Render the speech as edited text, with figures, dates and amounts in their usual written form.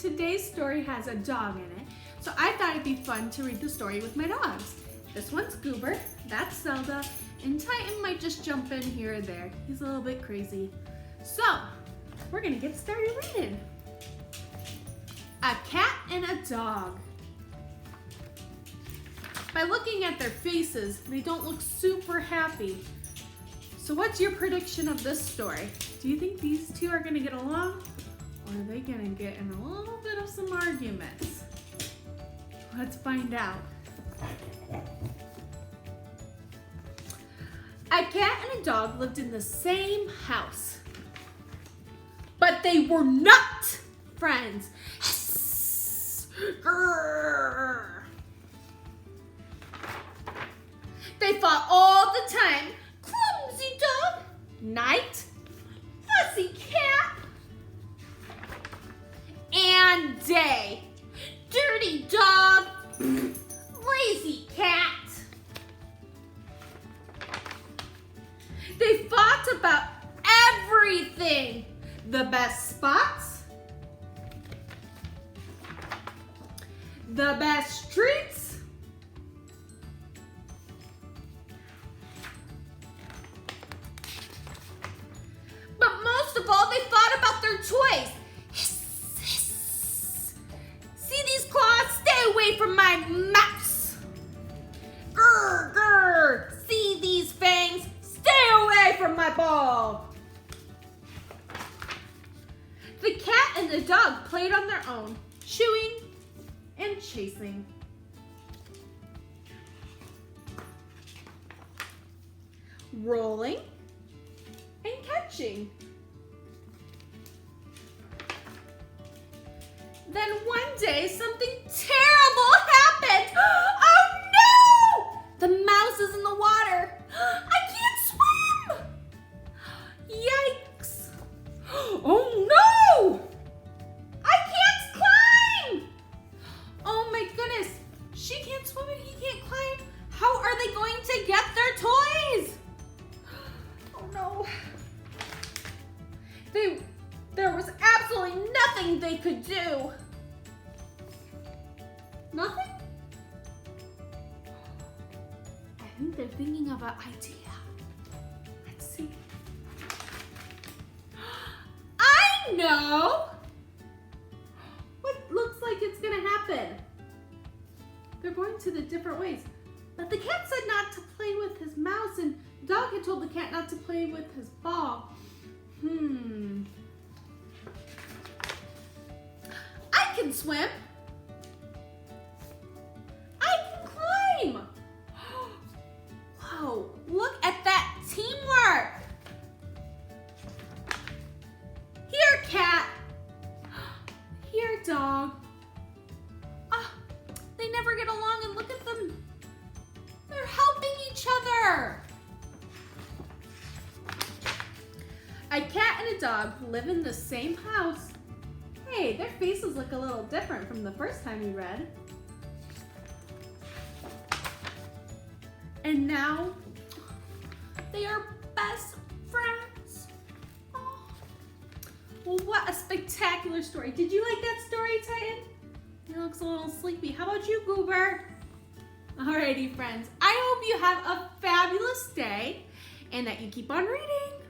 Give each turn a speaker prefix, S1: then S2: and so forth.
S1: today's story has a dog in it, so I thought it'd be fun to read the story with my dogs. This one's Goober, that's Zelda, and Titan might just jump in here or there. He's a little bit crazy. So, we're gonna get started reading. A cat and a dog. By looking at their faces, they don't look super happy. So what's your prediction of this story? Do you think these two are gonna get along? Or are they gonna get in a little bit of some arguments? Let's find out. A cat and a dog lived in the same house. But they were not friends. Grrr. They fought all the time. Clumsy dog, night, fussy cat, and day. Dirty dog, lazy cat. They fought about everything. The best spots, the best treats, but most of all, they thought about their toys. Hiss, hiss. See these claws? Stay away from my mouse. Grr, grr. See these fangs? Stay away from my ball. The cat and the dog played on their own, chewing and chasing. Rolling and catching. Then one day something terrible happened. Oh no! The mouse is in the water. I can't swim! Yikes! Oh no! I can't climb! Oh my goodness, she can't swim and he can't climb. How are they going to get their toys? Oh no. There was absolutely nothing they could do. Nothing? I think they're thinking of an idea. Let's see. I know! What looks like it's gonna happen? They're going to the different ways. But the cat said not to play with his mouse, and the dog had told the cat not to play with his ball. I can swim. I can climb. Whoa, look at that teamwork. Here, cat. Here, dog. They never get along, and look at them. They're helping each other. A cat and a dog live in the same house. Hey, their faces look a little different from the first time we read. And now, they are best friends. Oh. Well, what a spectacular story. Did you like that story, Titan? He looks a little sleepy. How about you, Goober? Alrighty, friends. I hope you have a fabulous day and that you keep on reading.